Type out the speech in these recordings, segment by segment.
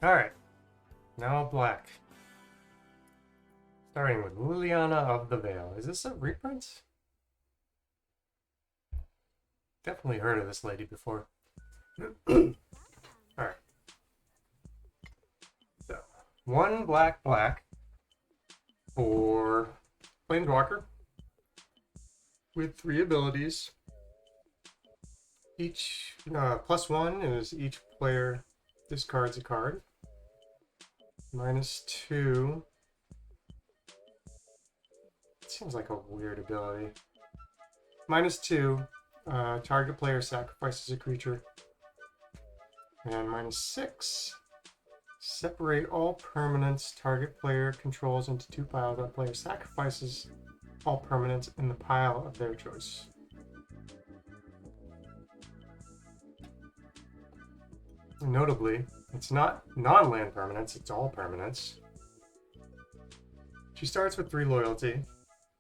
Alright, now black. Starting with Liliana of the Veil. Is this a reprint? Definitely heard of this lady before. Alright. So, one black for Planeswalker with 3 abilities. Each +1 is each player discards a card. -2. It seems like a weird ability. -2, target player sacrifices a creature. And -6, separate all permanents target player controls into 2 piles. That player sacrifices all permanents in the pile of their choice. Notably, it's not non-land permanents, it's all permanents. She starts with 3 loyalty,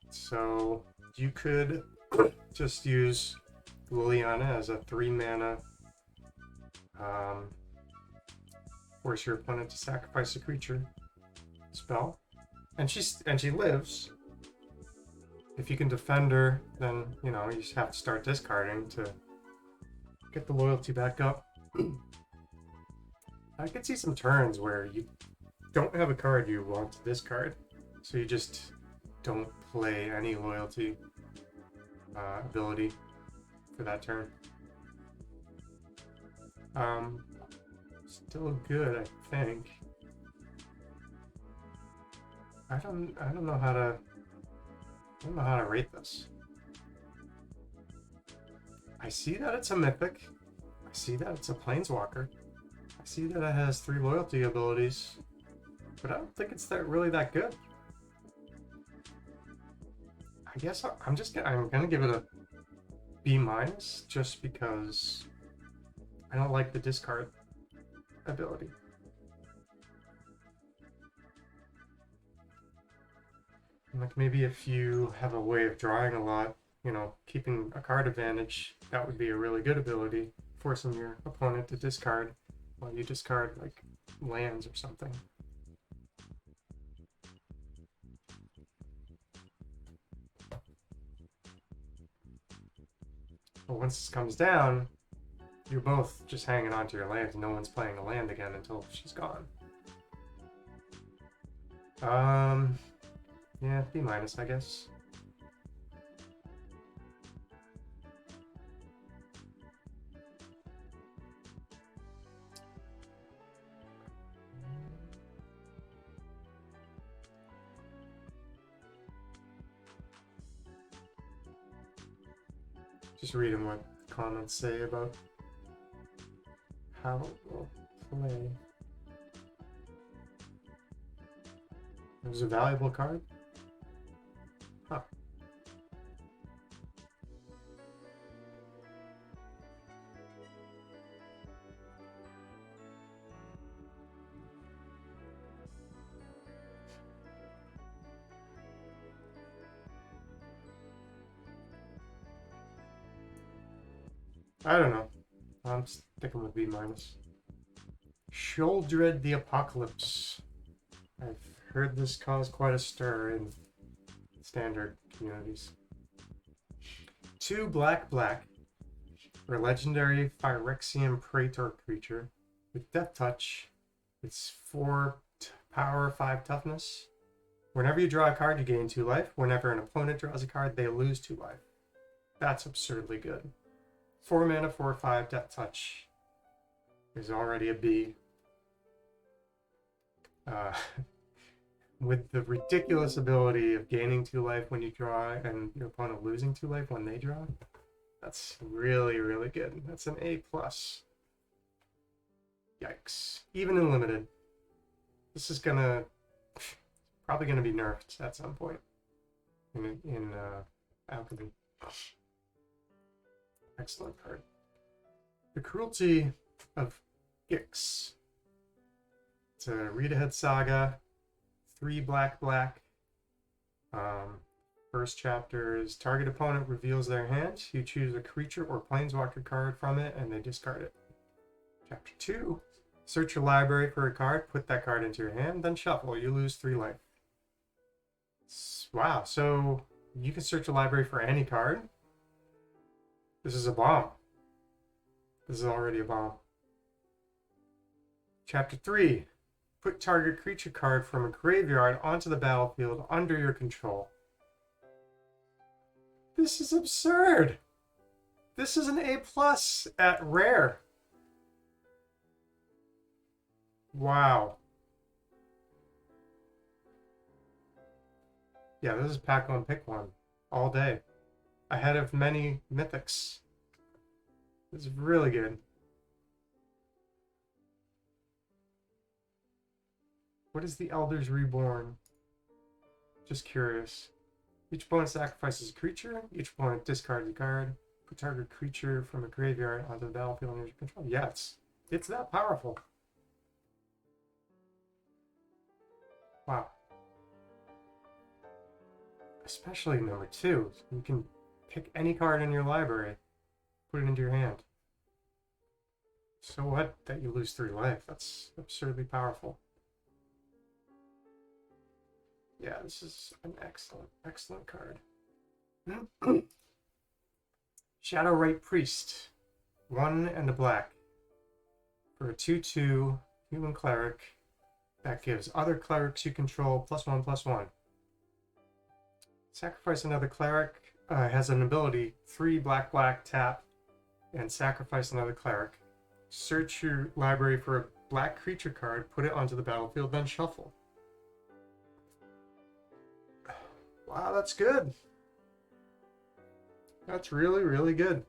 so you could just use Liliana as a 3 mana, force your opponent to sacrifice a creature spell, and she lives. If you can defend her, then you just have to start discarding to get the loyalty back up. I could see some turns where you don't have a card you want to discard, so you just don't play any loyalty ability for that turn. Still good, I think. I don't know how to rate this. I see that it's a mythic. I see that it's a planeswalker. I see that it has 3 loyalty abilities, but I don't think it's really that good. I guess I'm gonna give it a B- just because I don't like the discard ability. Like maybe if you have a way of drawing a lot, keeping a card advantage, that would be a really good ability, forcing your opponent to discard while you discard like lands or something. But once this comes down, you're both just hanging on to your lands. No one's playing a land again until she's gone. Yeah, B-, I guess. Just reading what comments say about how it will play. It was a valuable card? Huh. I don't know. I'm sticking with B-. Sheoldred the Apocalypse. I've heard this caused quite a stir in standard communities. 2 black for a legendary Phyrexian Praetor creature with Death Touch. It's 4 power, 5 toughness. Whenever you draw a card, you gain 2 life. Whenever an opponent draws a card, they lose 2 life. That's absurdly good. 4 mana, 4/5 Death Touch is already a B. With the ridiculous ability of gaining 2 life when you draw and your opponent losing 2 life when they draw, that's really, really good. That's an A+. Yikes. Even in limited. This is probably gonna be nerfed at some point in Alchemy. Excellent card. The Cruelty of Gix. It's a read-ahead saga. 3 black. First chapter is target opponent reveals their hand. You choose a creature or planeswalker card from it, and they discard it. Chapter 2, Search your library for a card, put that card into your hand, then shuffle. You lose 3 life. Wow, so you can search a library for any card? This is a bomb. This is already a bomb. Chapter 3. Put target creature card from a graveyard onto the battlefield under your control. This is absurd! This is an A+ at rare. Wow. Yeah, this is pack one, pick one. All day. Ahead of many mythics. This is really good. What is the Elders Reborn? Just curious. Each opponent sacrifices a creature. Each opponent discards a card. Put target creature from a graveyard onto the battlefield under your control. Yeah, it's that powerful. Wow. Especially number 2. You can pick any card in your library, put it into your hand. So what that you lose 3 life? That's absurdly powerful. Yeah, this is an excellent card. Shadowrite Priest. 1 and a black. For a 2/2 human cleric that gives other clerics you control +1/+1. Sacrifice another cleric. Has an ability 3 black tap and sacrifice another cleric. Search your library for a black creature card, put it onto the battlefield, then shuffle. Wow, that's good. That's really, really good.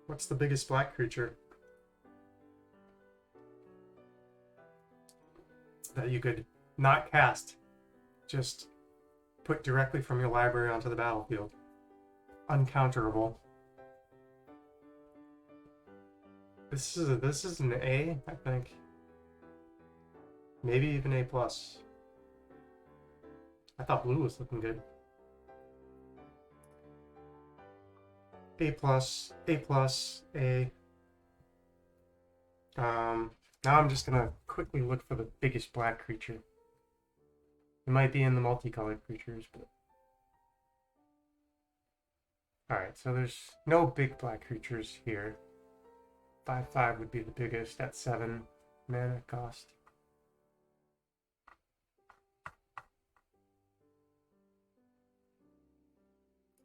What's the biggest black creature that you could not cast? Just put directly from your library onto the battlefield. Uncounterable. This is an A, I think. Maybe even A+. I thought blue was looking good. A+, A+, A. Now I'm just gonna quickly look for the biggest black creature. It might be in the multicolored creatures, but... Alright, so there's no big black creatures here. 5/5 would be the biggest at 7 mana cost.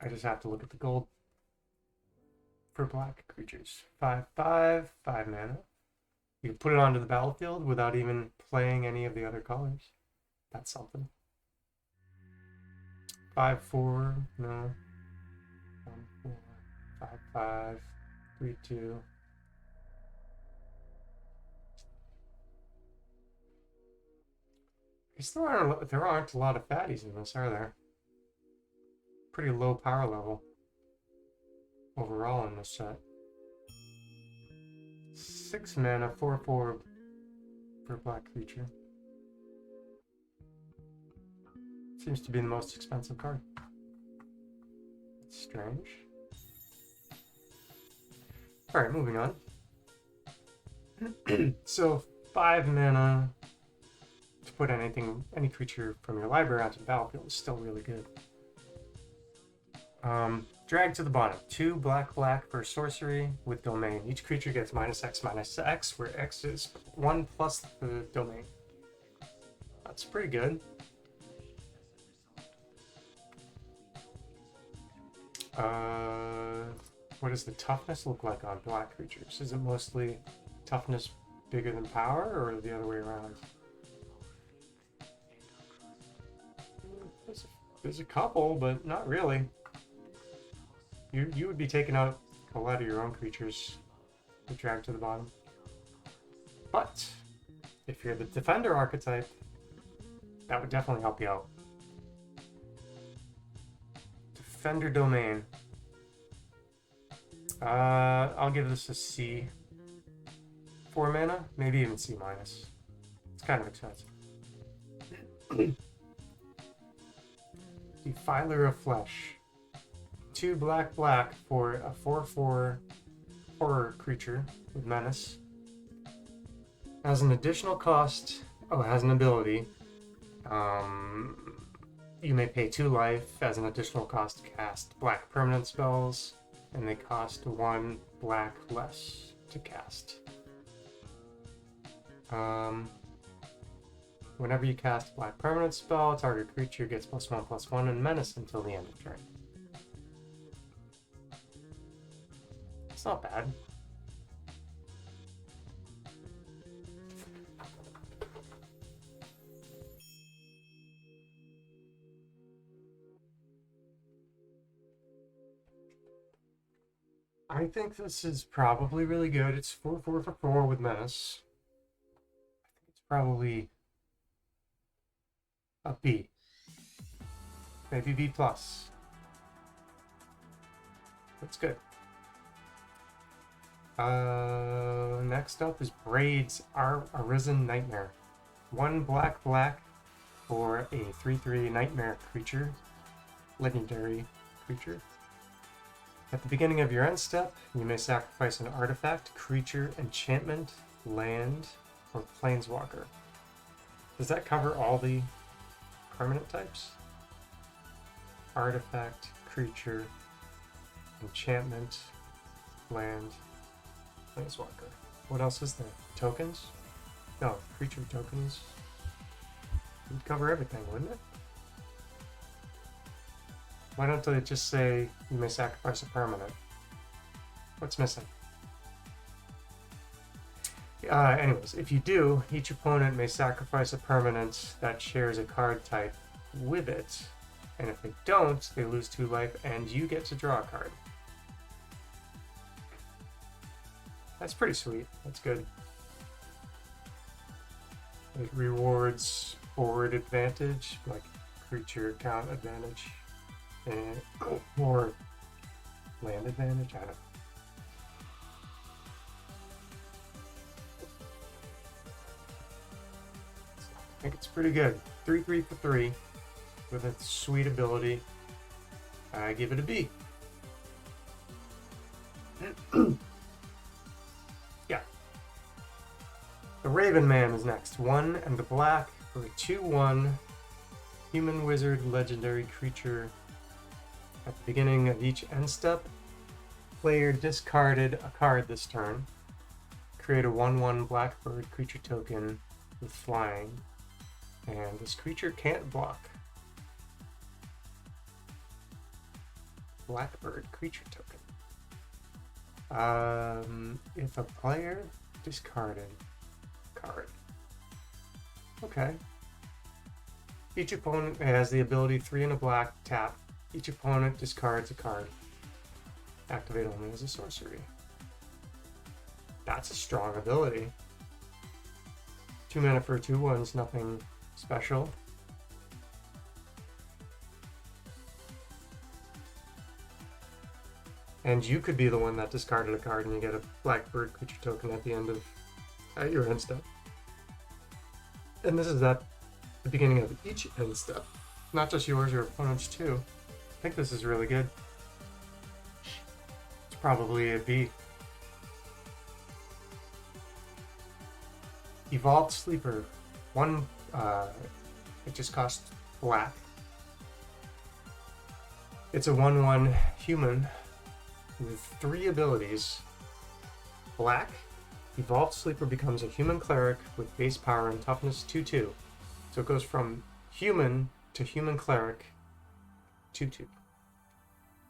I just have to look at the gold for black creatures. 5/5, 5 mana. You can put it onto the battlefield without even playing any of the other colors. That's something. 5/4, no. 1/4, 5/5, 3/2. I guess there aren't a lot of fatties in this, are there? Pretty low power level overall in this set. 6 mana, 4/4 for a black creature. Seems to be the most expensive card. It's strange. Alright, moving on. So 5 mana to put any creature from your library onto the battlefield is still really good. Drag to the bottom. 2 black for sorcery with domain. Each creature gets -X/-X, where X is 1 plus the domain. That's pretty good. What does the toughness look like on black creatures? Is it mostly toughness bigger than power, or the other way around? There's a couple, but not really. You would be taking out a lot of your own creatures to drag to the bottom. But if you're the defender archetype, that would definitely help you out. Defender domain. I'll give this a C. 4 mana, maybe even C-. It's kind of expensive. Defiler of Flesh. 2 black for a 4/4 horror creature with menace. As an additional cost, has an ability. You may pay 2 life as an additional cost to cast black permanent spells, and they cost 1 black less to cast. Whenever you cast a black permanent spell, target creature gets +1/+1 and menace until the end of turn. It's not bad. I think this is probably really good. It's 4/4 for 4 with menace. I think it's probably a B. Maybe B+. That's good. Next up is Braids, Arisen Nightmare. 1 black for a 3/3 nightmare creature. Legendary creature. At the beginning of your end step, you may sacrifice an artifact, creature, enchantment, land, or planeswalker. Does that cover all the permanent types? Artifact, creature, enchantment, land, planeswalker. What else is there? Tokens? No, creature tokens. It would cover everything, wouldn't it? Why don't they just say you may sacrifice a permanent? What's missing? Anyways, if you do, each opponent may sacrifice a permanent that shares a card type with it. And if they don't, they lose 2 life and you get to draw a card. That's pretty sweet. That's good. It rewards forward advantage, like creature count advantage. Or land advantage, I don't know. I think it's pretty good. 3/3 for 3 with a sweet ability. I give it a B. Yeah. The Raven Man is next. 1 and a black for a 2/1 human wizard legendary creature. At the beginning of each end step, player discarded a card this turn. Create a 1/1 blackbird creature token with flying, and this creature can't block. Blackbird creature token. If a player discarded a card. Okay. Each opponent has the ability 3 and a black, tap. Each opponent discards a card. Activate only as a sorcery. That's a strong ability. 2 mana for a 2/1's nothing special. And you could be the one that discarded a card and you get a blackbird creature token at the end of your end step. And this is at the beginning of each end step. Not just yours, your opponent's too. I think this is really good. It's probably a B. Evolved Sleeper. 1, it just costs black. It's a 1/1 human with 3 abilities. Black, Evolved Sleeper becomes a human cleric with base power and toughness 2/2. So it goes from human to human cleric 2/2.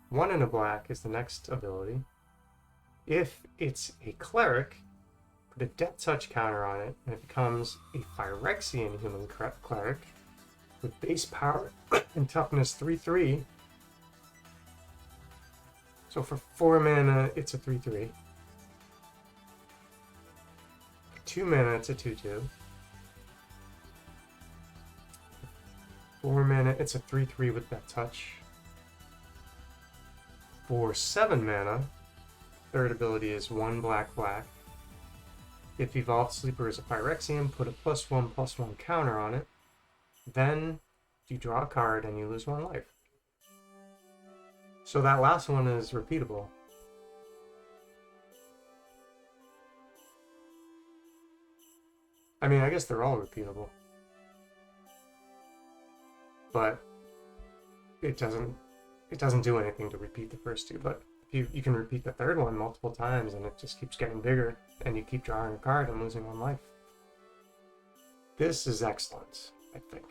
1 and a black is the next ability. If it's a cleric, put a Death Touch counter on it, and it becomes a Phyrexian human cleric with base power and toughness 3/3. So for 4 mana, it's a 3/3. For 2 mana, it's a 2/2. 4 mana, it's a 3/3 with Death Touch. For 7 mana, third ability is 1 black. If Evolved Sleeper is a Phyrexian, put a +1/+1 counter on it. Then you draw a card and you lose 1 life. So that last one is repeatable. I mean, I guess they're all repeatable. But it doesn't do anything to repeat the first two, but you can repeat the third one multiple times and it just keeps getting bigger and you keep drawing a card and losing one life. This is excellent, I think.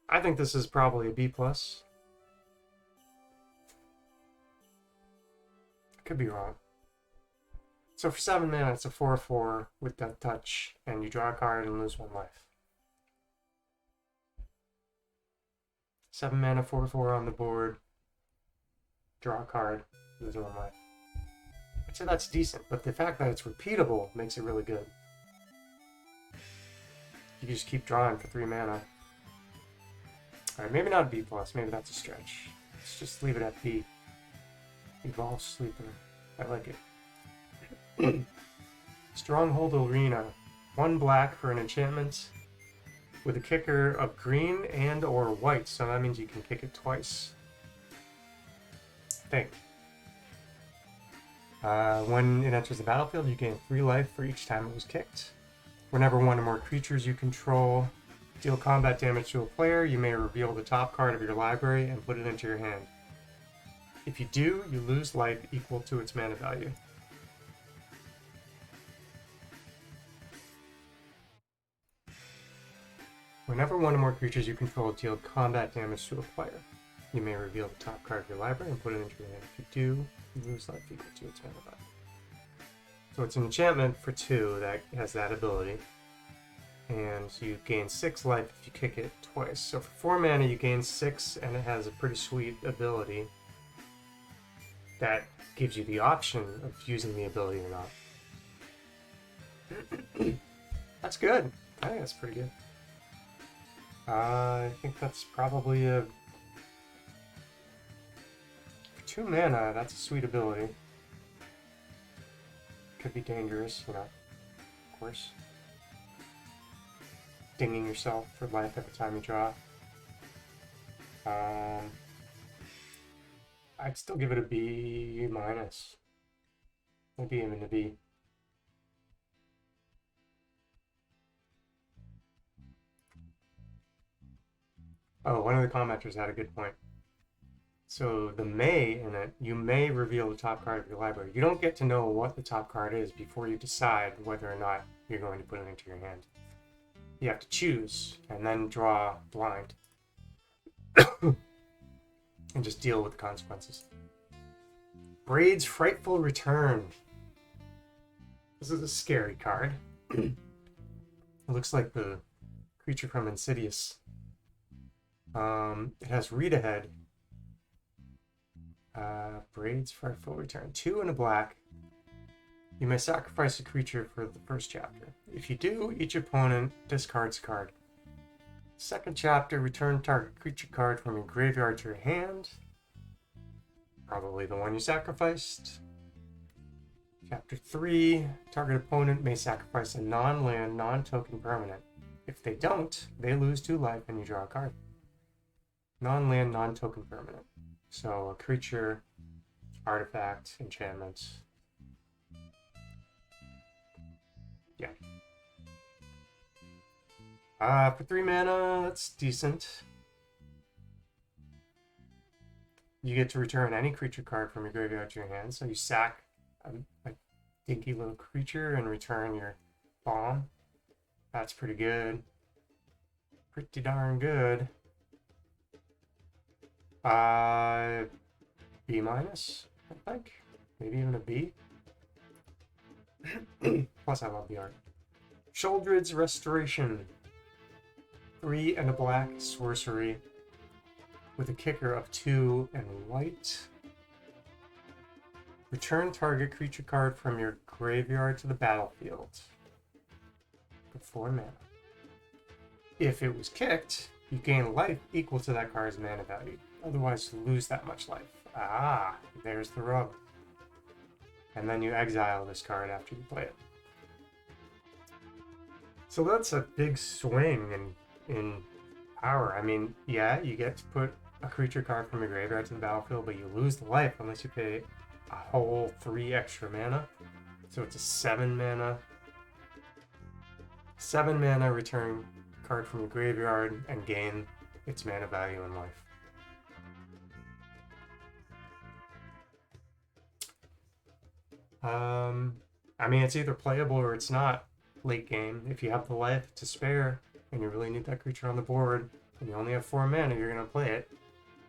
I think this is probably a B+. I could be wrong. So for 7 mana, it's a 4/4 with Death Touch, and you draw a card and lose one life. 7 mana, 4/4 on the board, draw a card, lose one life. I'd say that's decent, but the fact that it's repeatable makes it really good. You can just keep drawing for 3 mana. Alright, maybe not B+, maybe that's a stretch. Let's just leave it at B. Evolve Sleeper. I like it. Stronghold Arena. 1 black for an enchantment with a kicker of green and or white, so that means you can kick it twice. I think. When it enters the battlefield, you gain 3 life for each time it was kicked. Whenever one or more creatures you control deal combat damage to a player, you may reveal the top card of your library and put it into your hand. If you do, you lose life equal to its mana value. Whenever one or more creatures you control deal combat damage to a player, you may reveal the top card of your library and put it into your hand. If you do, you lose life equal to its mana value. So it's an enchantment for 2 that has that ability. And you gain 6 life if you kick it twice. So for 4 mana you gain 6, and it has a pretty sweet ability that gives you the option of using the ability or not. That's good. I think that's pretty good. I think that's probably a... For 2 mana, that's a sweet ability. Could be dangerous, you know, of course. Dinging yourself for life every time you draw. I'd still give it a B-. Maybe even a B. Oh, one of the commenters had a good point. So the may in it, you may reveal the top card of your library. You don't get to know what the top card is before you decide whether or not you're going to put it into your hand. You have to choose and then draw blind. And just deal with the consequences. Braids Frightful Return. This is a scary card. It looks like the creature from Insidious. It has read ahead. Braids Frightful Return. 2 and a black. You may sacrifice a creature for the first chapter. If you do, each opponent discards a card. Second chapter, return target creature card from your graveyard to your hand. Probably the one you sacrificed. Chapter 3, target opponent may sacrifice a non-land, non-token permanent. If they don't, they lose 2 life and you draw a card. Non-land, non-token permanent. So a creature, artifact, enchantment. Yeah. For 3 mana, that's decent. You get to return any creature card from your graveyard to your hand. So you sack a dinky little creature and return your bomb. That's pretty good. Pretty darn good. B-, I think. Maybe even a B. Plus, I love the art. Sheoldred's Restoration. 3 and a black sorcery with a kicker of 2 and white. Return target creature card from your graveyard to the battlefield for 4 mana. If it was kicked, you gain life equal to that card's mana value. Otherwise, you lose that much life. Ah, there's the rub. And then you exile this card after you play it. So that's a big swing in power. I mean, yeah, you get to put a creature card from your graveyard to the battlefield, but you lose the life unless you pay a whole 3 extra mana. So it's a 7 mana 7 mana, return card from your graveyard and gain its mana value in life. I mean, it's either playable or it's not late game. If you have the life to spare and you really need that creature on the board and you only have 4 mana, you're going to play it.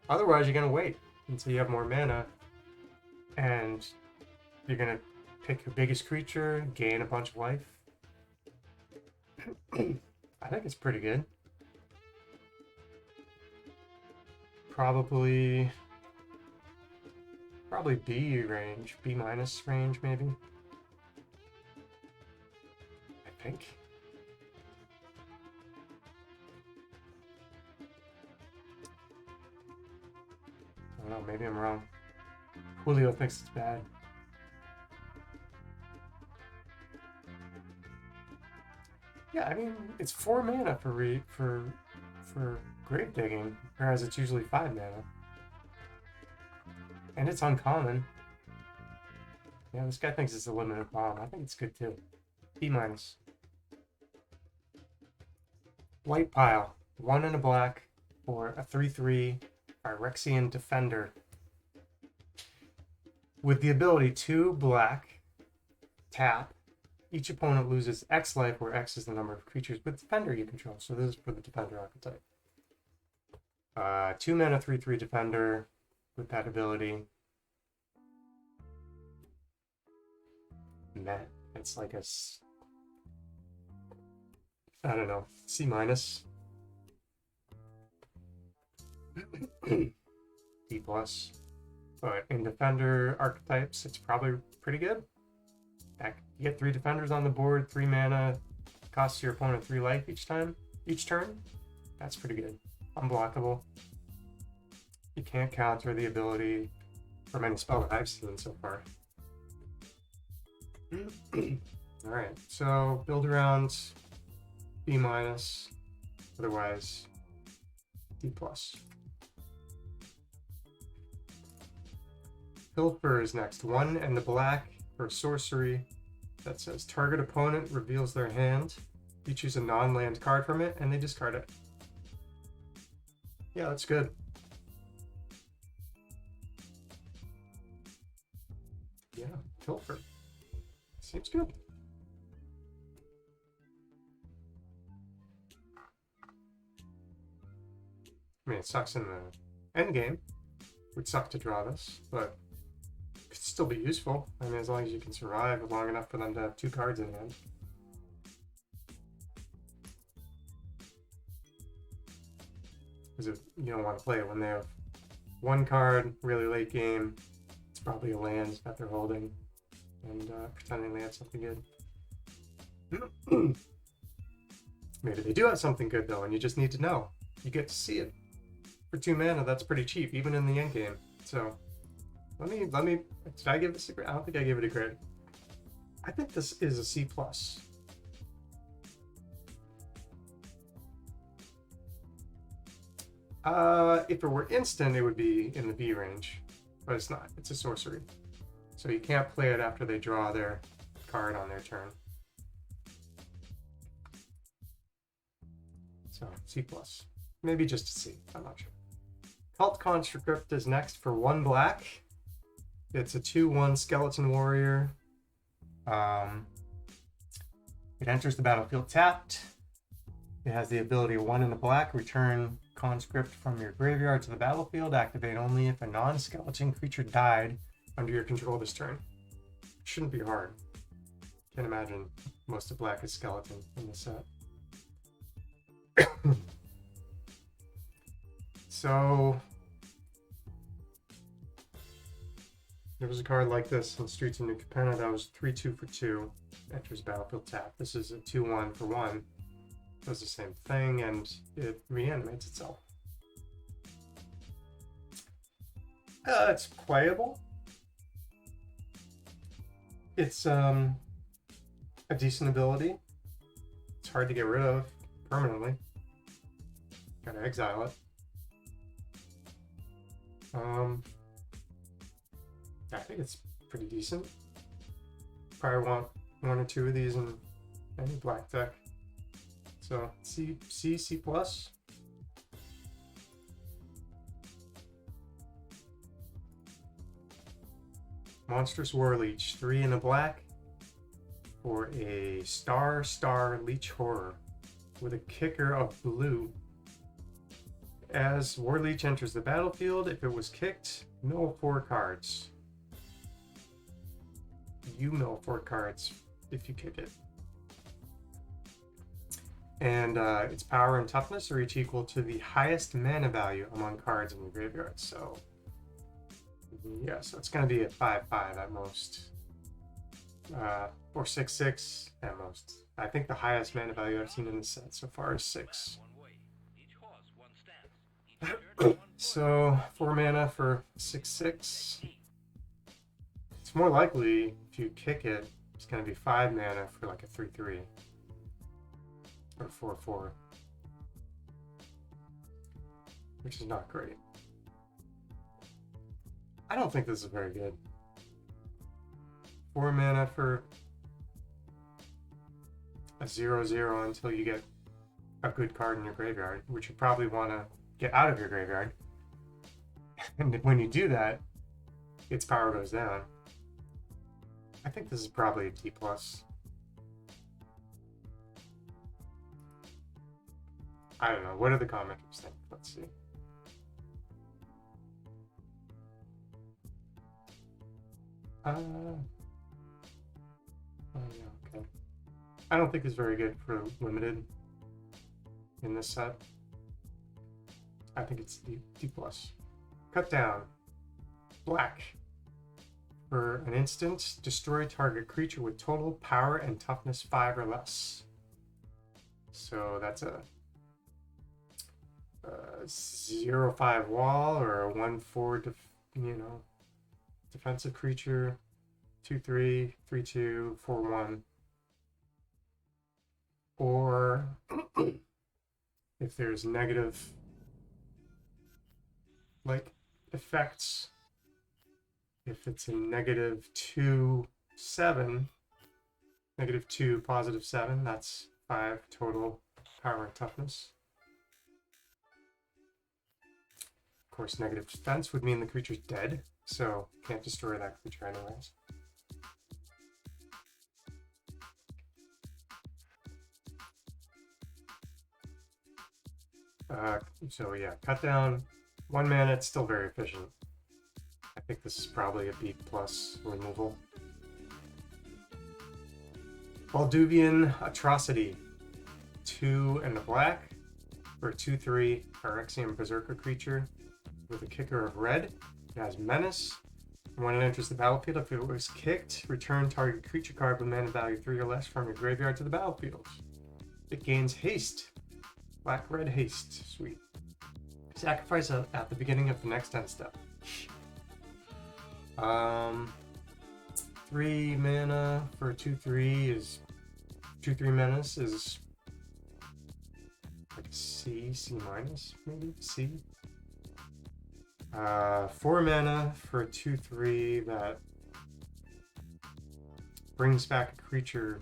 Otherwise, you're going to wait until you have more mana and you're going to pick your biggest creature, gain a bunch of life. I think it's pretty good. Probably B range, B minus range maybe. I think. I don't know, maybe I'm wrong. Julio thinks it's bad. Yeah, I mean, it's 4 mana for grave digging, whereas it's usually 5 mana. And it's uncommon. Yeah, this guy thinks it's a limited bomb. I think it's good too. B minus. White pile. 1 and a black for a 3/3 Phyrexian Defender. With the ability 2 black, tap. Each opponent loses X life, where X is the number of creatures with Defender you control. So this is for the Defender archetype. 2 mana 3/3 Defender with that ability. Meh. It's like a, I don't know, C minus. D plus. But in Defender archetypes, it's probably pretty good. You get 3 defenders on the board, 3 mana, costs your opponent 3 life each turn. That's pretty good. Unblockable. You can't counter the ability from any spell that I've seen so far. Alright, so build around B minus, otherwise D plus. Pilfer is next. 1 and the black for sorcery that says target opponent reveals their hand. You choose a non-land card from it and they discard it. Yeah, that's good. Yeah, Pilfer. Seems good. I mean, it sucks in the end game. It would suck to draw this, but it could still be useful. I mean, as long as you can survive long enough for them to have 2 cards in hand. Because you don't want to play it when they have 1 card, really late game. It's probably a land that they're holding and pretending they have something good. Maybe they do have something good though, and you just need to know. You get to see it. For 2 mana, that's pretty cheap, even in the end game. So, let me. Did I give this a grade? I don't think I gave it a grade. I think this is a C plus. If it were instant, it would be in the B range, but it's not. It's a sorcery, so you can't play it after they draw their card on their turn. So C plus, maybe just a C. I'm not sure. Cult Constrict is next for 1 black. It's a 2/1 skeleton warrior. It enters the battlefield tapped. It has the ability 1 in the black, return Conscript from your graveyard to the battlefield. Activate only if a non-skeleton creature died under your control this turn. Shouldn't be hard. Can't imagine most of black is skeleton in the set. So there was a card like this in Streets of New Capenna that was 3/2 for 2. Enters battlefield tap. This is a 2/1 for 1. Does the same thing and it reanimates itself. It's playable. It's a decent ability. It's hard to get rid of permanently. Gotta exile it. I think it's pretty decent. Probably want 1 or 2 of these in any black deck. So C plus. Monstrous War Leech, 3 and a black for a star Leech Horror with a kicker of blue. As War Leech enters the battlefield, if it was kicked, mill 4 cards. You mill 4 cards if you kick it. And its power and toughness are each equal to the highest mana value among cards in your graveyard. So, yeah, so it's going to be a 5/5 at most. Or 6/6 at most. I think the highest mana value I've seen in the set so far is 6. So 4 mana for 6/6. It's more likely if you kick it, it's going to be 5 mana for like a 3/3 or 4/4, which is not great. I don't think this is very good. 4 mana for a 0/0 until you get a good card in your graveyard, which you probably want to get out of your graveyard. And when you do that, its power goes down. I think this is probably a D+. I don't know. What do the commenters think? Let's see. Oh yeah, okay. I don't think it's very good for limited in this set. I think it's D+. Cut down. Black. For an instant, destroy target creature with total power and toughness 5 or less. So that's a 0/5 wall or a 1/4 defensive creature, 2/3, 3/2, 4/1. Or if there's negative like effects, if it's a -2/7, -2 +7, that's 5 total power and toughness. Of course, negative defense would mean the creature's dead, so can't destroy that creature anyways. So yeah, cut down 1 mana, it's still very efficient. I think this is probably a B+ removal. Balduvian Atrocity, 2 and a black for a 2/3 Phyrexian Vibhisector creature with a kicker of red. It has menace. When it enters the battlefield, if it was kicked, return target creature card with mana value 3 or less from your graveyard to the battlefield. It gains haste. Black-red haste. Sweet. Sacrifice at the beginning of the next end step. 3 mana for 2/3 is 2/3 menace is like a C minus, maybe C. 4 mana for 2/3 that brings back a creature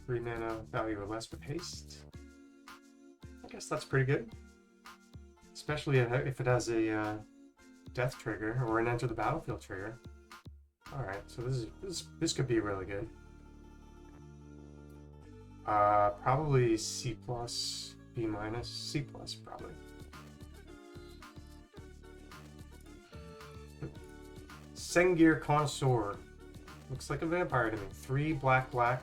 3 mana value or less with haste. I guess that's pretty good, especially if it has a death trigger or an enter the battlefield trigger. All right, so this could be really good. Probably C+, B-, C+ probably. Sengir Connoisseur. Looks like a vampire to me. 3 black. Oh,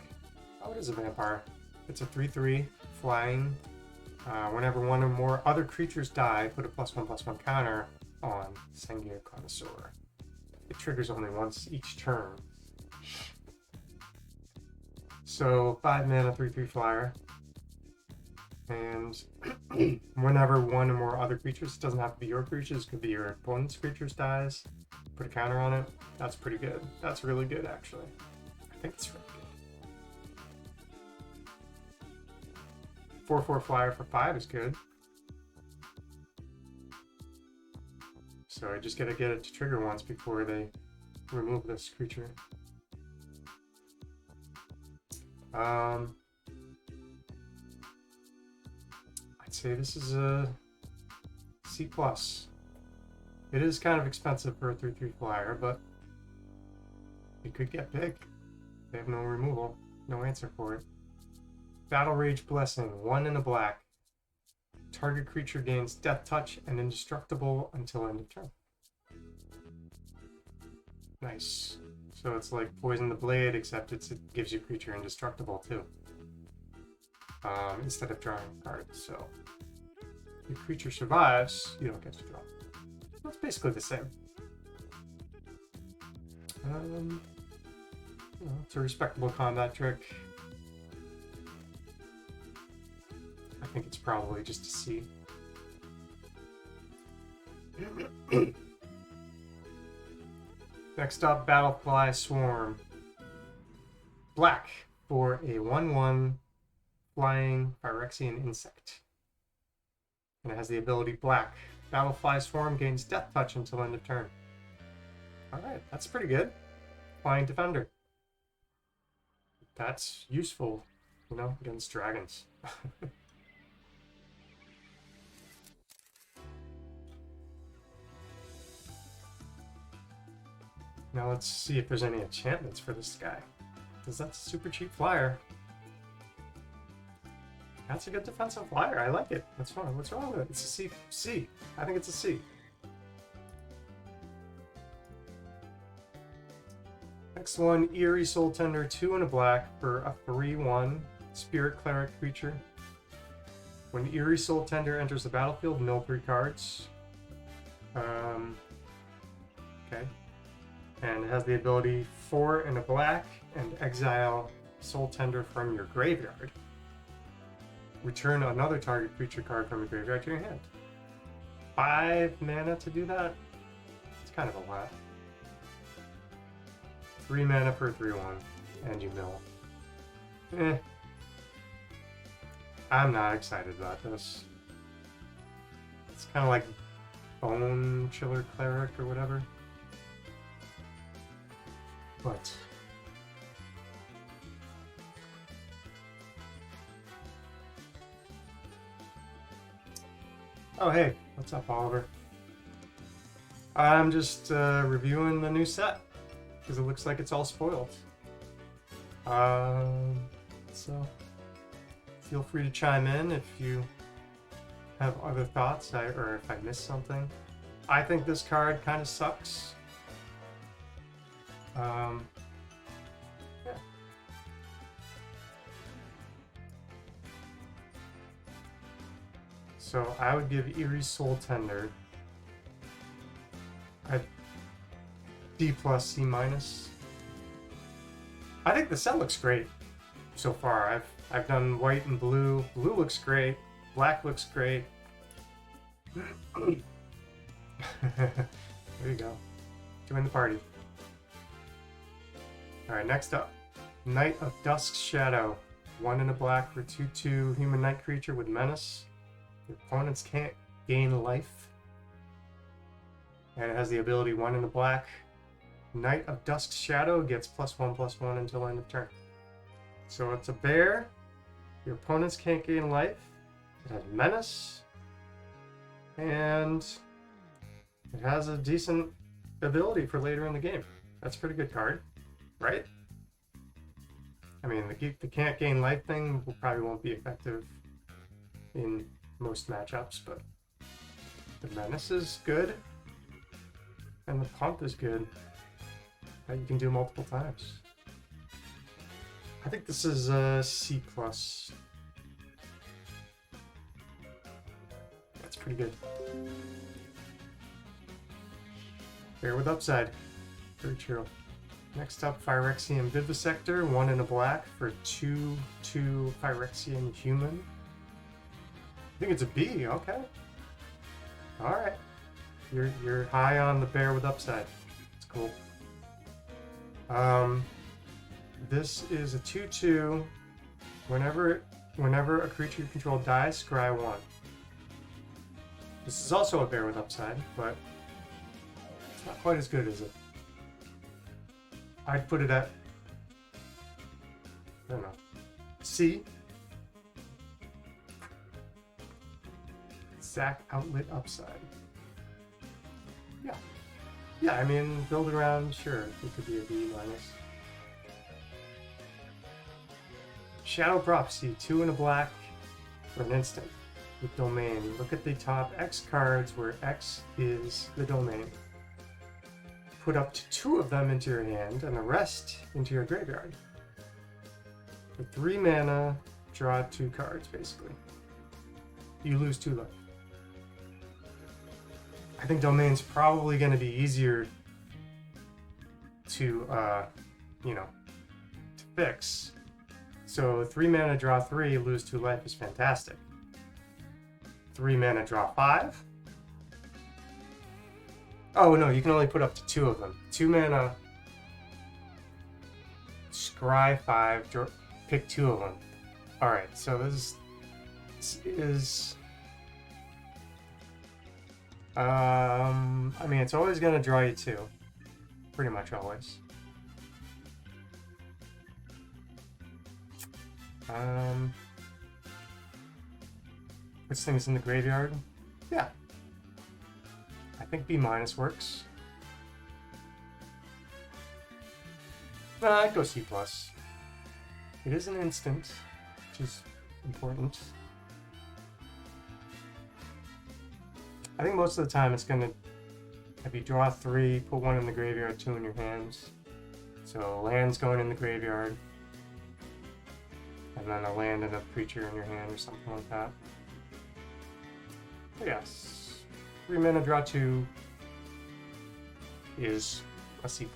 it is a vampire. It's a 3/3 flying. Whenever one or more other creatures die, put a +1/+1 counter on Sengir Connoisseur. It triggers only once each turn. So 5 mana, 3/3 flyer. And whenever one or more other creatures, it doesn't have to be your creatures, it could be your opponent's creatures dies, put a counter on it. That's pretty good. That's really good, actually. I think it's really good. 4/4 flyer for 5 is good. So I just gotta get it to trigger once before they remove this creature. say this is a C+. It is kind of expensive for a 3/3 flyer, but it could get big. They have no removal, no answer for it. Battle Rage Blessing, 1 and a black. Target creature gains Death Touch and Indestructible until end of turn. Nice. So it's like Poison the Blade, except it gives you creature Indestructible too. Instead of drawing a card. So if your creature survives, you don't get to draw. So it's basically the same. It's a respectable combat trick. I think it's probably just a C. Next up, Battlefly Swarm. Black for a 1/1 flying Phyrexian insect. And it has the ability Black. Battlefly Swarm gains Death Touch until end of turn. Alright, that's pretty good. Flying Defender. That's useful, you know, against dragons. Now let's see if there's any enchantments for this guy. Because that's a super cheap flyer. That's a good defensive flyer. I like it. What's wrong? What's wrong with it? It's a C. C. I think it's a C. Next one, Eerie Soul Tender, 2 and a black for a 3/1 Spirit Cleric creature. When Eerie Soul Tender enters the battlefield, mill 3 cards. Okay. And it has the ability 4 and a black and exile Soul Tender from your graveyard. Return another target creature card from your graveyard to your hand. 5 mana to do that? It's kind of a lot. 3 mana for a 3/1, and you mill. I'm not excited about this. It's kind of like Bone Chiller Cleric or whatever. But oh hey, what's up, Oliver? I'm just reviewing the new set because it looks like it's all spoiled. So feel free to chime in if you have other thoughts or if I missed something. I think this card kind of sucks. Yeah. So I would give Eerie Soul Tender a D+, C-. I think the set looks great so far. I've done white and blue. Blue looks great. Black looks great. There you go. Join the party. Alright, next up. Knight of Dusk's Shadow. 1 and a black for 2/2 human knight creature with menace. Your opponents can't gain life. And it has the ability 1 and a black. Knight of Dusk's Shadow gets +1/+1 until end of turn. So it's a bear. Your opponents can't gain life. It has menace. And it has a decent ability for later in the game. That's a pretty good card, right? I mean, the can't gain life thing probably won't be effective in most matchups, but the menace is good. And the pump is good. That you can do multiple times. I think this is a C+. That's pretty good. Bear with upside. Very true. Next up, Phyrexian Vibhisector, 1 and a black for 2/2 Phyrexian human. I think it's a B, okay. Alright. You're high on the bear with upside. It's cool. This is a 2/2. Whenever a creature you control dies, scry 1. This is also a bear with upside, but it's not quite as good as it. I'd put it at, I don't know, C. Sack outlet upside. Yeah. Yeah, I mean, build around, sure, it could be a B minus. Shadow Prophecy, 2 and a black for an instant with domain. Look at the top X cards where X is the domain. Put up to 2 of them into your hand and the rest into your graveyard. For 3 mana, draw 2 cards, basically. You lose 2 life. I think domain's probably going to be easier to, to fix. So 3 mana, draw 3, lose 2 life is fantastic. 3 mana, draw 5. Oh no, you can only put up to 2 of them. 2 mana, scry 5, pick 2 of them. Alright, so this is... I mean, it's always going to draw you 2. Pretty much always. Puts things in the graveyard. Yeah. I think B minus works. I'd go C plus. It is an instant, which is important. I think most of the time it's gonna have you draw 3, put 1 in the graveyard, 2 in your hands. So land's going in the graveyard. And then a land and a creature in your hand or something like that. But yes, 3 mana, draw 2 is a C+.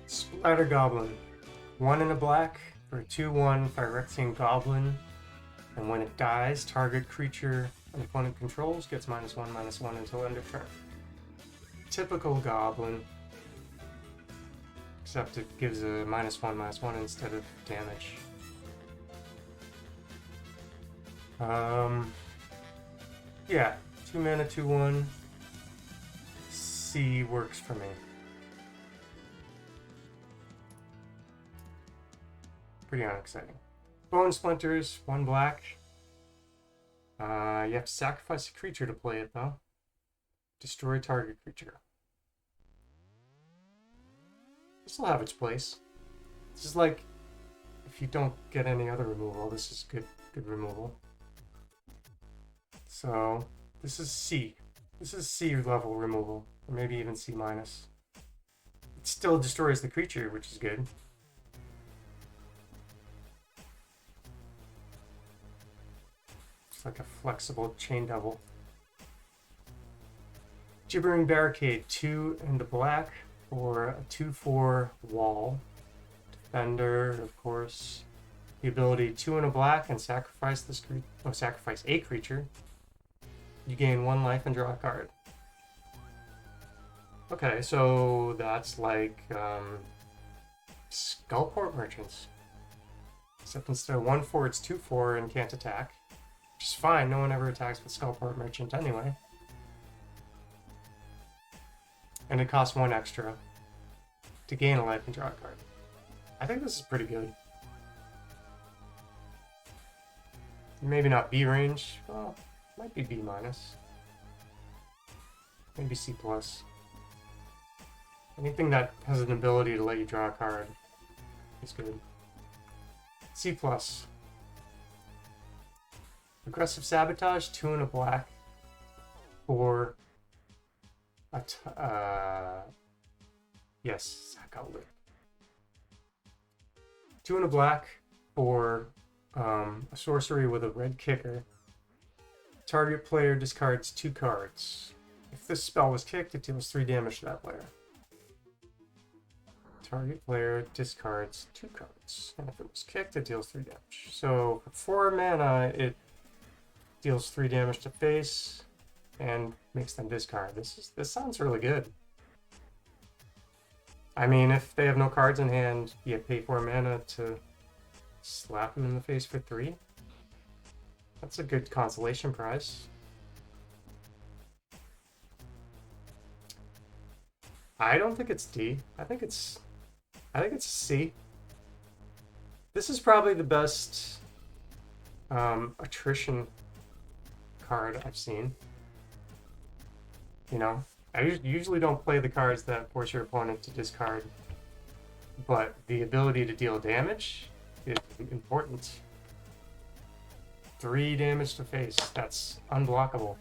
Splatter Goblin. 1 and a black for a 2/1 Phyrexian Goblin. And when it dies, target creature an opponent controls gets -1/-1 until end of turn. Typical Goblin. Except it gives a -1/-1 instead of damage. Yeah, 2 mana, 2/1. C works for me. Pretty unexciting. Bone Splinters, 1 black. You have to sacrifice a creature to play it, though. Destroy target creature. This will have its place. This is like, if you don't get any other removal, this is good removal. So, this is C. This is C level removal, or maybe even C minus. It still destroys the creature, which is good. It's like a flexible chain devil. Gibbering Barricade, 2 and a black for a 2/4 wall. Defender, of course. The ability 2 and a black and sacrifice this sacrifice a creature. You gain 1 life and draw a card. Okay, so that's like Skullport Merchants. Except instead of 1/4, it's 2/4 and can't attack. Which is fine, no one ever attacks with Skullport Merchant anyway. And it costs 1 extra to gain a life and draw a card. I think this is pretty good. Maybe not B range. Well, might be B minus. Maybe C plus. Anything that has an ability to let you draw a card is good. C plus. Aggressive Sabotage, 2 and a black for a yes, Sack Outlet. 2 and a black for a sorcery with a red kicker. Target player discards 2 cards. If this spell was kicked, it deals 3 damage to that player. Target player discards 2 cards. And if it was kicked, it deals 3 damage. So for 4 mana, it deals 3 damage to face and makes them discard. This sounds really good. I mean, if they have no cards in hand, you pay 4 mana to slap them in the face for 3. That's a good consolation prize. I don't think it's D. I think it's C. This is probably the best attrition card I've seen. You know, I usually don't play the cards that force your opponent to discard, but the ability to deal damage is important. 3 damage to face, that's unblockable.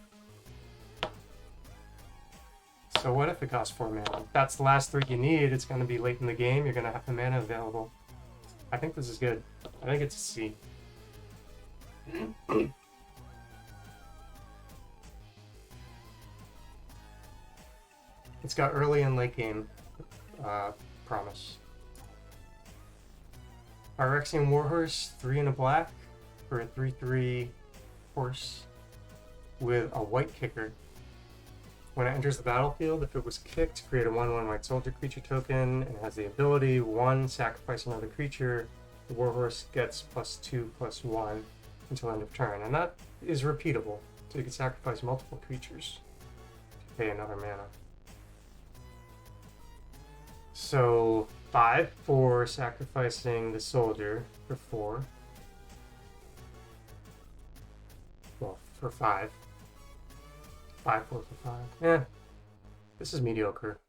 So what if it costs 4 mana? If that's the last 3 you need, it's going to be late in the game, you're going to have the mana available. I think this is good. I think it's a C. It's got early and late game promise. Phyrexian Warhorse, 3 and a black for a 3/3 horse with a white kicker. When it enters the battlefield, if it was kicked, create a 1/1 white soldier creature token, and has the ability 1, sacrifice another creature. The Warhorse gets +2/+1 until end of turn, and that is repeatable. So you can sacrifice multiple creatures to pay another mana. So 5 for sacrificing the soldier for 4. Well, for 5. 5, 4 for 5. Yeah, this is mediocre,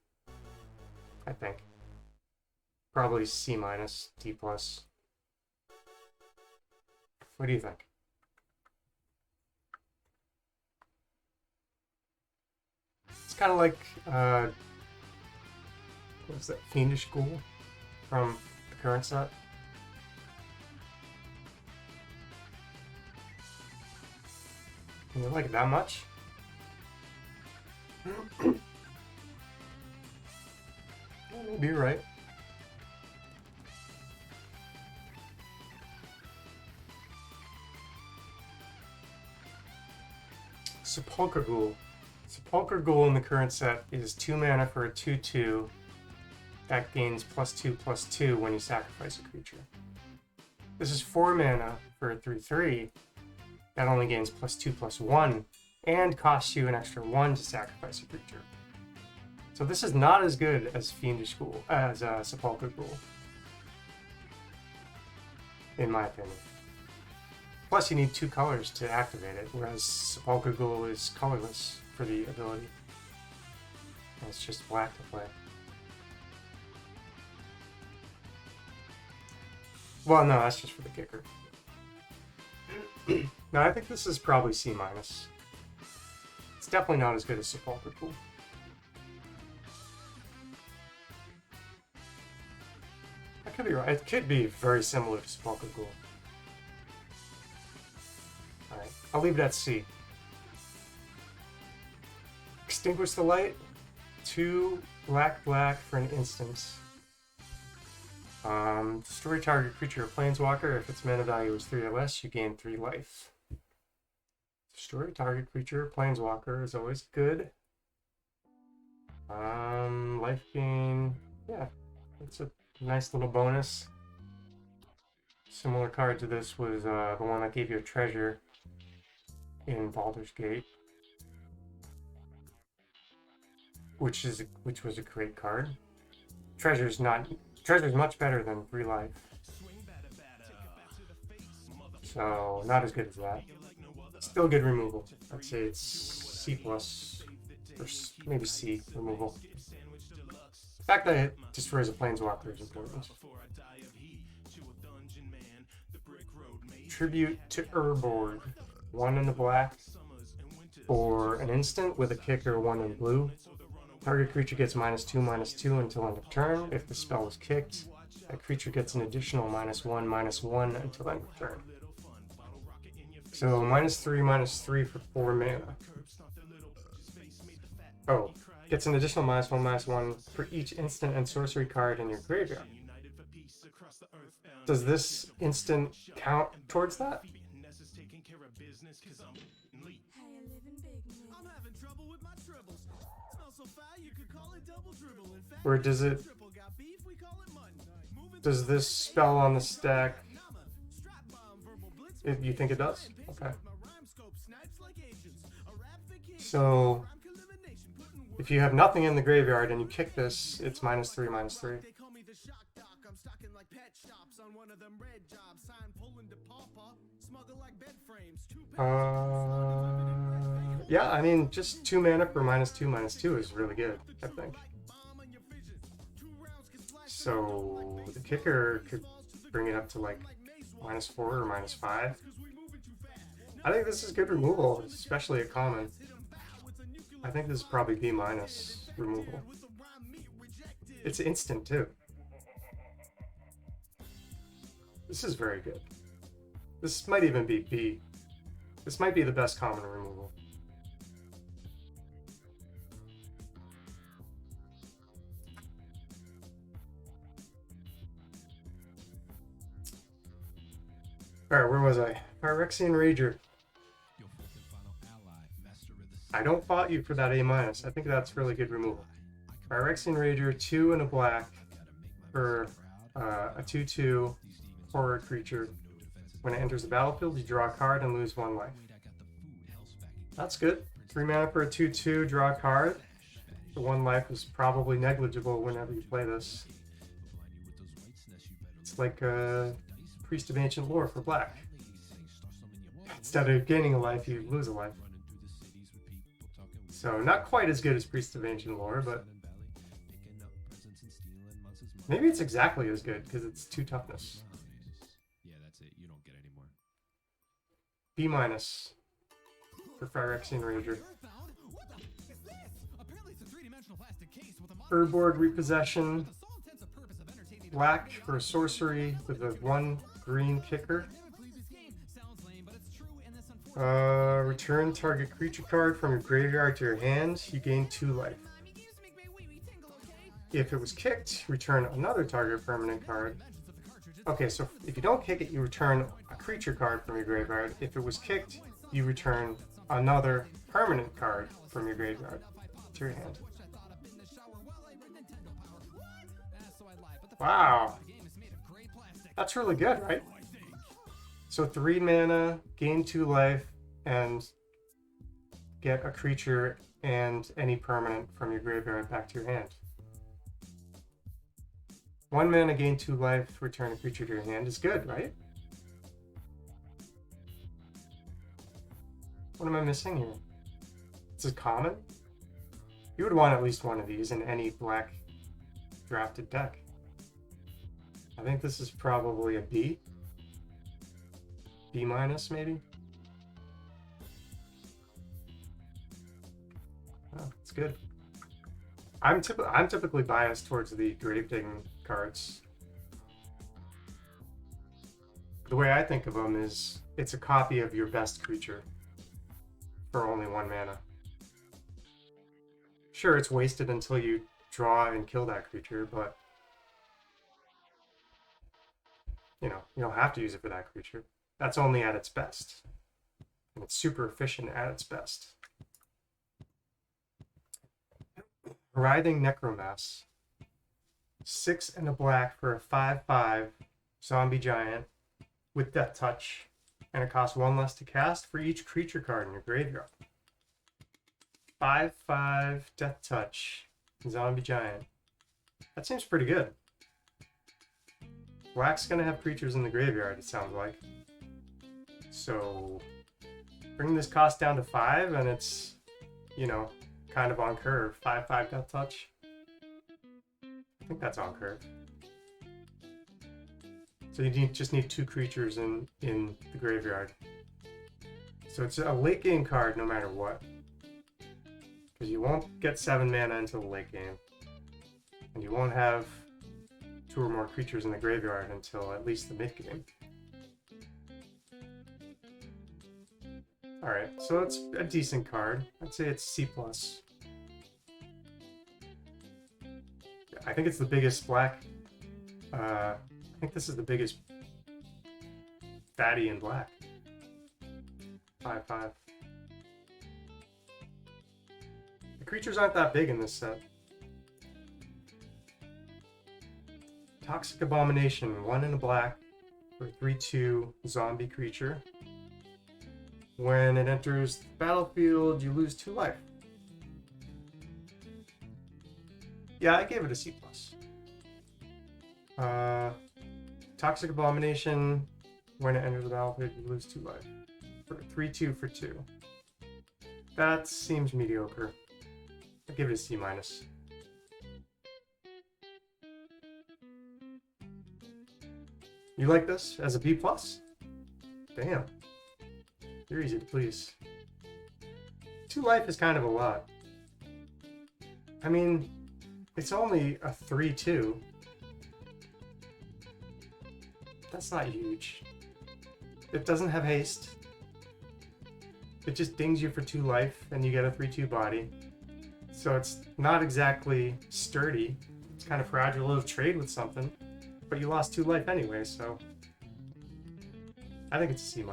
I think. Probably C-, D+. What do you think? It's kind of like, what is that, Fiendish Ghoul from the current set? Can you like it that much? Maybe you're right. Sepulchre Ghoul. Sepulchre Ghoul in the current set is 2 mana for a 2/2 that gains +2/+2 when you sacrifice a creature. This is 4 mana for a 3/3 that only gains +2/+1 and costs you an extra 1 to sacrifice a creature. So this is not as good as Fiendish Ghoul, as Sepulchre Ghoul, in my opinion. Plus you need 2 colors to activate it, whereas Sepulchre Ghoul is colorless for the ability. And it's just black to play. Well, no, that's just for the kicker. No, I think this is probably C-. It's definitely not as good as Sepulchre Ghoul. I could be right. It could be very similar to Sepulchre Ghoul. Alright, I'll leave it at C. Extinguish the Light. 2 black for an instant. Destroy target creature or planeswalker. If its mana value is 3 or less, you gain 3 life. Destroy target creature or planeswalker is always good. Life gain. Yeah, it's a nice little bonus. Similar card to this was the one that gave you a treasure in Baldur's Gate, which was a great card. Treasure's much better than 3 life, so not as good as that. Still good removal. I'd say it's C+, or maybe C removal. The fact that it destroys a planeswalker is important. Tribute to Urborg. 1 in the black for an instant with a kicker, 1 in blue. Target creature gets -2/-2 until end of turn. If the spell is kicked, that creature gets an additional -1/-1 until end of turn. So -3/-3 for 4 mana. Oh, gets an additional -1/-1 for each instant and sorcery card in your graveyard. Does this instant count towards that? Or does this spell on the stack, if you think it does? Okay. So if you have nothing in the graveyard and you kick this, it's -3/-3. Yeah, I mean, just 2 mana for -2/-2 is really good, I think. So the kicker could bring it up to like -4 or -5. I think this is good removal, especially a common. I think this is probably B- removal. It's instant too. This is very good. This might even be B. This might be the best common removal. Alright, where was I? Phyrexian Rager. I don't fault you for that A-. I think that's really good removal. Phyrexian Rager, 2 and a black for a 2/2 horror creature. When it enters the battlefield, you draw a card and lose 1 life. That's good. 3 mana for a 2/2, draw a card. The 1 life is probably negligible whenever you play this. It's like Priest of Ancient Lore for black. Instead of gaining a life, you lose a life. So not quite as good as Priest of Ancient Lore, but maybe it's exactly as good because it's 2 toughness. Yeah, that's it. You don't get any more. B- for Phyrexian Rager. Urborg Repossession. Black for a sorcery with a 1 green kicker. Return target creature card from your graveyard to your hand. You gain 2 life. If it was kicked, return another target permanent card. Okay, so if you don't kick it, you return a creature card from your graveyard. If it was kicked, you return another permanent card from your graveyard to your hand. Wow. That's really good, right? So 3 mana, gain 2 life, and get a creature and any permanent from your graveyard back to your hand. 1 mana, gain 2 life, return a creature to your hand is good, right? What am I missing here? It's a common? You would want at least one of these in any black drafted deck. I think this is probably a B. B-, maybe? Oh, it's good. I'm typically biased towards the Gravedigging cards. The way I think of them is it's a copy of your best creature for only 1 mana. Sure, it's wasted until you draw and kill that creature, but you know, you don't have to use it for that creature. That's only at its best. And it's super efficient at its best. Writhing Necromass. 6 and a black for a 5/5 zombie giant with Death Touch. And it costs 1 less to cast for each creature card in your graveyard. 5/5 Death Touch. Zombie giant. That seems pretty good. Black's gonna have creatures in the graveyard, it sounds like. So bring this cost down to 5 and it's, you know, kind of on curve. 5/5 Death Touch. I think that's on curve. So you just need 2 creatures in the graveyard. So it's a late game card no matter what. Because you won't get 7 mana until the late game. And you won't have 2 or more creatures in the graveyard until at least the mid game. Alright, so it's a decent card. I'd say it's C+. I think it's the biggest black. I think this is the biggest fatty in black. 5/5. The creatures aren't that big in this set. Toxic Abomination, 1 and a black for a 3/2 zombie creature. When it enters the battlefield, you lose 2 life. Yeah, I gave it a C+. Toxic Abomination, when it enters the battlefield, you lose 2 life. For 3/2 for 2. That seems mediocre. I'll give it a C-. You like this as a B+? Damn. You're easy to please. 2 life is kind of a lot. I mean, it's only a 3/2. That's not huge. It doesn't have haste. It just dings you for 2 life and you get a 3/2 body. So it's not exactly sturdy. It's kind of fragile to trade with something. But you lost 2 life anyway, so I think it's a C-.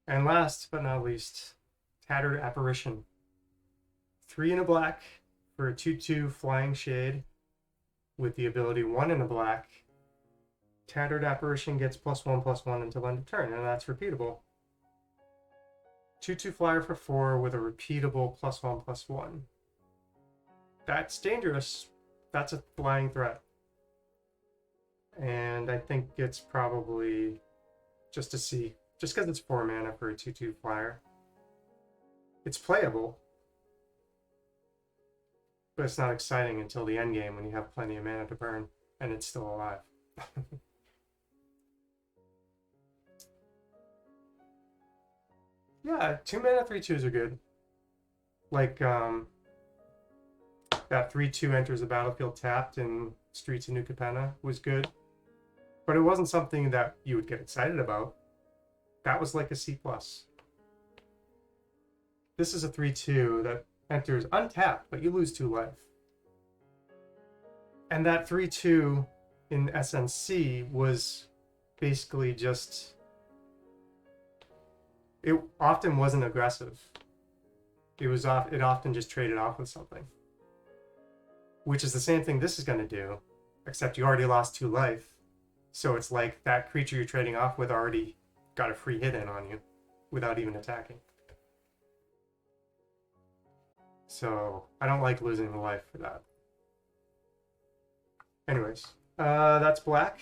And last but not least, Tattered Apparition. 3 in a black for a 2/2 flying shade with the ability 1 in a black. Tattered Apparition gets +1/+1 until end of turn, and that's repeatable. 2/2 flyer for 4 with a repeatable +1/+1. That's dangerous. That's a flying threat. And I think it's probably just a C. Just because it's 4 mana for a 2/2 flyer. It's playable. But it's not exciting until the end game when you have plenty of mana to burn and it's still alive. Yeah, 2 mana 3/2s are good. Like, that 3/2 enters the battlefield tapped in Streets of New Capenna was good. But it wasn't something that you would get excited about. That was like a C+. This is a 3/2 that enters untapped, but you lose 2 life. And that 3/2 in SNC was basically just... It often wasn't aggressive. It often just traded off with something. Which is the same thing this is going to do, except you already lost 2 life. So it's like that creature you're trading off with already got a free hit in on you without even attacking. So I don't like losing the life for that. Anyways, that's black.